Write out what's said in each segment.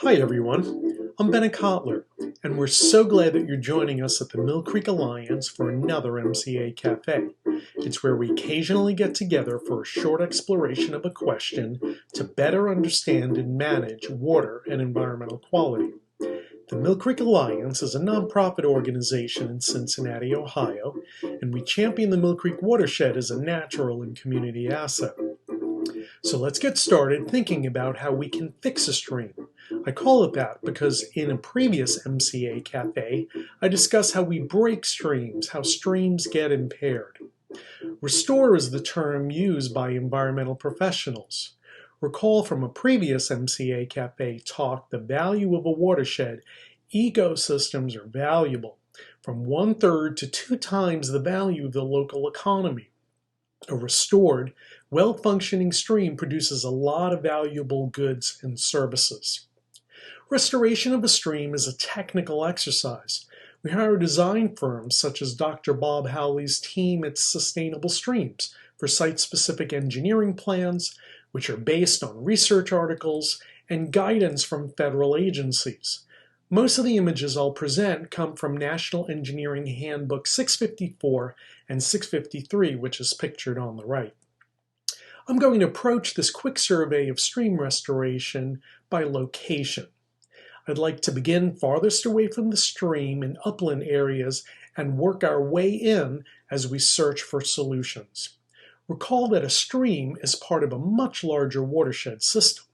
Hi everyone, I'm Ben Kottler, and we're so glad that you're joining us at the Mill Creek Alliance for another MCA Café. It's where we occasionally get together for a short exploration of a question to better understand and manage water and environmental quality. The Mill Creek Alliance is a nonprofit organization in Cincinnati, Ohio, and we champion the Mill Creek watershed as a natural and community asset. So let's get started thinking about how we can fix a stream. I call it that because in a previous MCA Café, I discussed how we break streams, how streams get impaired. Restore is the term used by environmental professionals. Recall from a previous MCA Café talk the value of a watershed. Ecosystems are valuable, from 1/3 to 2 times the value of the local economy. A restored, well-functioning stream produces a lot of valuable goods and services. Restoration of a stream is a technical exercise. We hire design firms such as Dr. Bob Howley's team at Sustainable Streams for site-specific engineering plans, which are based on research articles and guidance from federal agencies. Most of the images I'll present come from National Engineering Handbook 654 and 653, which is pictured on the right. I'm going to approach this quick survey of stream restoration by location. I'd like to begin farthest away from the stream in upland areas and work our way in as we search for solutions. Recall that a stream is part of a much larger watershed system.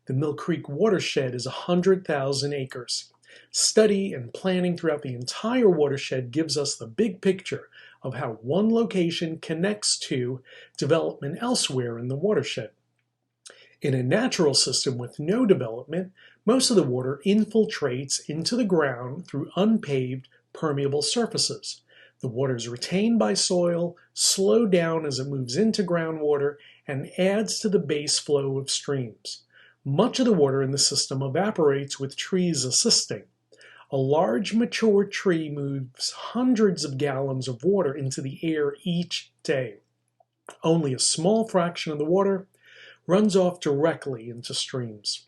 The Mill Creek watershed is 100,000 acres. Study and planning throughout the entire watershed gives us the big picture of how one location connects to development elsewhere in the watershed. In a natural system with no development, most of the water infiltrates into the ground through unpaved, permeable surfaces. The water is retained by soil, slowed down as it moves into groundwater, and adds to the base flow of streams. Much of the water in the system evaporates with trees assisting. A large mature tree moves hundreds of gallons of water into the air each day. Only a small fraction of the water runs off directly into streams.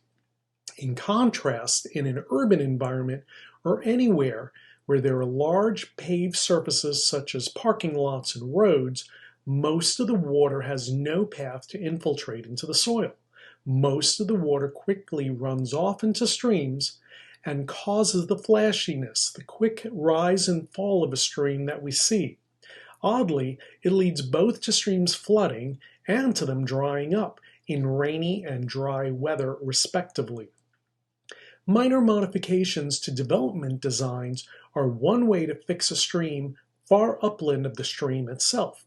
In contrast, in an urban environment or anywhere where there are large paved surfaces such as parking lots and roads, most of the water has no path to infiltrate into the soil. Most of the water quickly runs off into streams and causes the flashiness, the quick rise and fall of a stream that we see. Oddly, it leads both to streams flooding and to them drying up in rainy and dry weather, respectively. Minor modifications to development designs are one way to fix a stream far upland of the stream itself.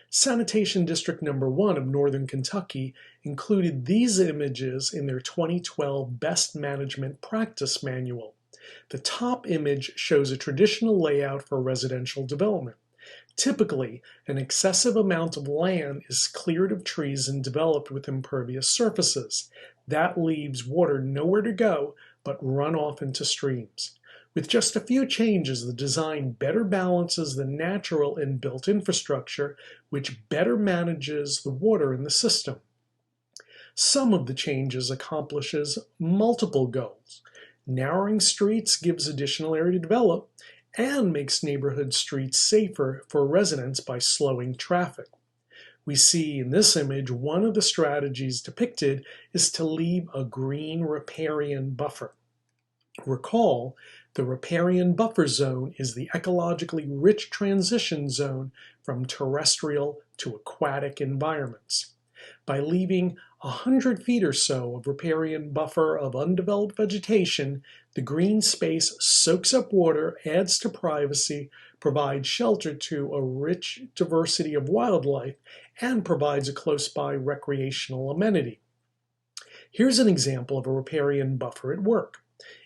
Sanitation District No. 1 of Northern Kentucky included these images in their 2012 Best Management Practice Manual. The top image shows a traditional layout for residential development. Typically, an excessive amount of land is cleared of trees and developed with impervious surfaces. That leaves water nowhere to go but run off into streams. With just a few changes, the design better balances the natural and built infrastructure, which better manages the water in the system. Some of the changes accomplishes multiple goals. Narrowing streets gives additional area to develop and makes neighborhood streets safer for residents by slowing traffic. We see in this image one of the strategies depicted is to leave a green riparian buffer. Recall, the riparian buffer zone is the ecologically rich transition zone from terrestrial to aquatic environments. By leaving 100 feet or so of riparian buffer of undeveloped vegetation, the green space soaks up water, adds to privacy, provides shelter to a rich diversity of wildlife, and provides a close-by recreational amenity. Here's an example of a riparian buffer at work.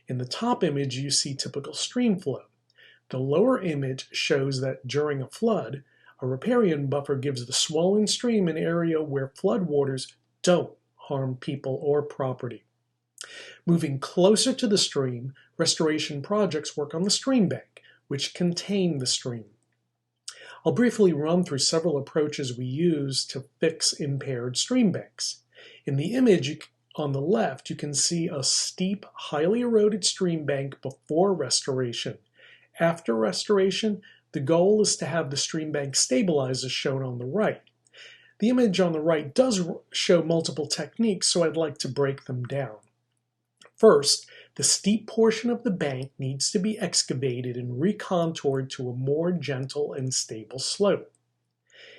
In the top image, you see typical stream flow. The lower image shows that during a flood, a riparian buffer gives the swollen stream an area where floodwaters don't harm people or property. Moving closer to the stream, restoration projects work on the stream bank, which contain the stream. I'll briefly run through several approaches we use to fix impaired stream banks. In the image, On the left, you can see a steep, highly eroded stream bank before restoration. After restoration, the goal is to have the stream bank stabilize as shown on the right. The image on the right does show multiple techniques, so I'd like to break them down. First, the steep portion of the bank needs to be excavated and recontoured to a more gentle and stable slope.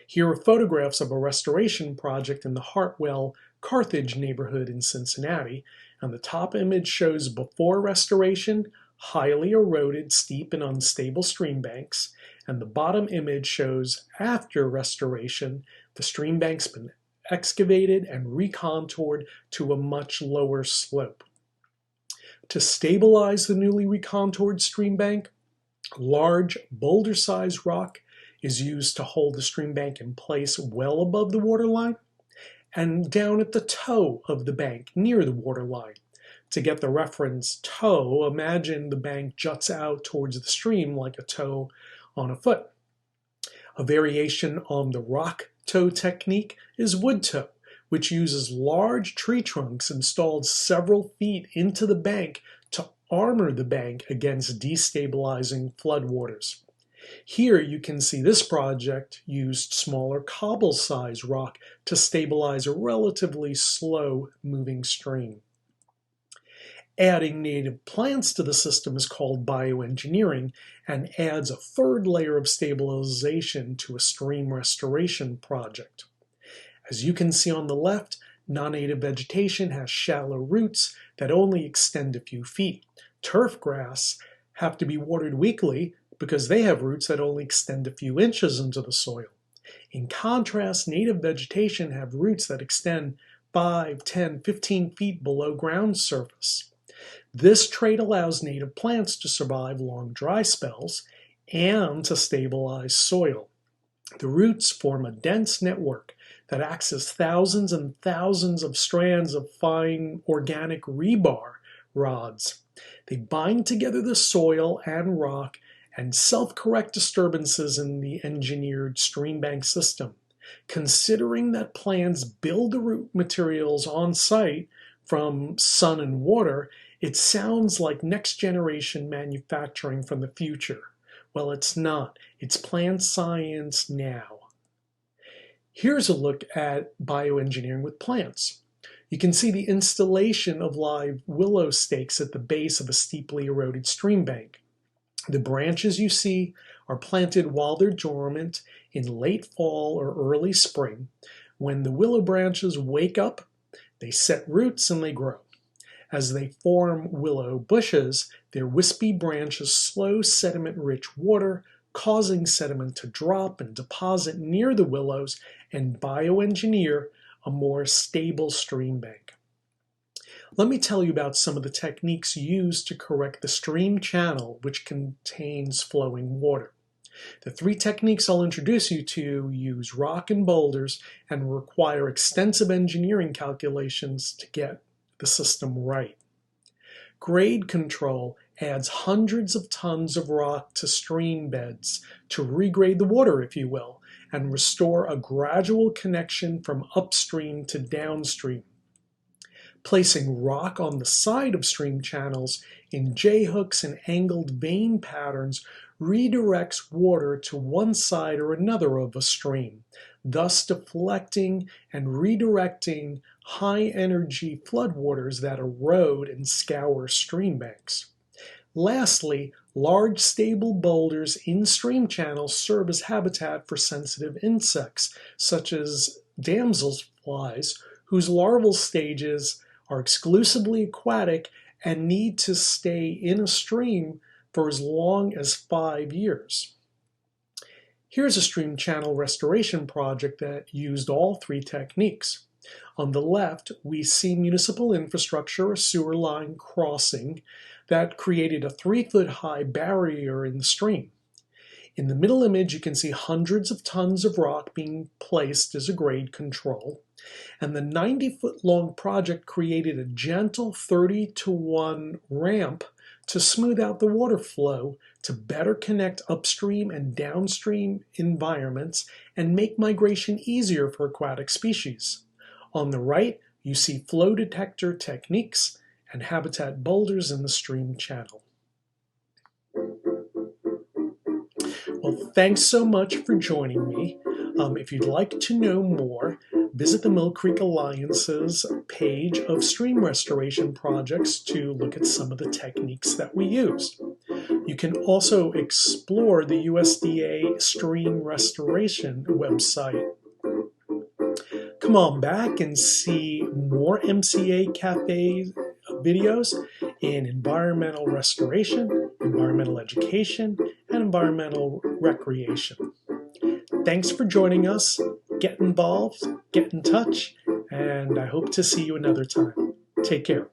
Here are photographs of a restoration project in the Hartwell, Carthage neighborhood in Cincinnati, and the top image shows before restoration, highly eroded, steep and unstable stream banks, and the bottom image shows after restoration, the stream bank's been excavated and recontoured to a much lower slope. To stabilize the newly recontoured stream bank, large boulder-sized rock is used to hold the stream bank in place well above the waterline and down at the toe of the bank near the waterline. To get the reference toe, imagine the bank juts out towards the stream like a toe on a foot. A variation on the rock toe technique is wood toe, which uses large tree trunks installed several feet into the bank to armor the bank against destabilizing floodwaters. Here you can see this project used smaller cobble-sized rock to stabilize a relatively slow-moving stream. Adding native plants to the system is called bioengineering and adds a third layer of stabilization to a stream restoration project. As you can see on the left, non-native vegetation has shallow roots that only extend a few feet. Turf grass have to be watered weekly because they have roots that only extend a few inches into the soil. In contrast, native vegetation have roots that extend 5, 10, 15 feet below ground surface. This trait allows native plants to survive long dry spells and to stabilize soil. The roots form a dense network that acts as thousands and thousands of strands of fine organic rebar rods. They bind together the soil and rock and self-correct disturbances in the engineered stream bank system. Considering that plants build the root materials on site from sun and water, it sounds like next generation manufacturing from the future. Well, it's not. It's plant science now. Here's a look at bioengineering with plants. You can see the installation of live willow stakes at the base of a steeply eroded stream bank. The branches you see are planted while they're dormant in late fall or early spring. When the willow branches wake up, they set roots and they grow. As they form willow bushes, their wispy branches slow sediment-rich water, causing sediment to drop and deposit near the willows and bioengineer a more stable stream bank. Let me tell you about some of the techniques used to correct the stream channel which contains flowing water. The three techniques I'll introduce you to use rock and boulders and require extensive engineering calculations to get the system right. Grade control adds hundreds of tons of rock to stream beds to regrade the water, if you will, and restore a gradual connection from upstream to downstream. Placing rock on the side of stream channels in J-hooks and angled vein patterns redirects water to one side or another of a stream, thus deflecting and redirecting high-energy floodwaters that erode and scour stream banks. Lastly, large stable boulders in stream channels serve as habitat for sensitive insects, such as damselflies, whose larval stages are exclusively aquatic and need to stay in a stream for as long as 5 years. Here's a stream channel restoration project that used all three techniques. On the left, we see municipal infrastructure, a sewer line crossing that created a 3-foot-high barrier in the stream. In the middle image, you can see hundreds of tons of rock being placed as a grade control, and the 90-foot-long project created a gentle 30-to-1 ramp to smooth out the water flow to better connect upstream and downstream environments and make migration easier for aquatic species. On the right, You see flow detector techniques and habitat boulders in the stream channel. Well, thanks so much for joining me. If you'd like to know more, visit the Mill Creek Alliance's page of stream restoration projects to look at some of the techniques that we used. You can also explore the USDA Stream Restoration website. Come on back and see more MCA Café videos in environmental restoration, environmental education, and environmental recreation. Thanks for joining us. Get involved, get in touch, and I hope to see you another time. Take care.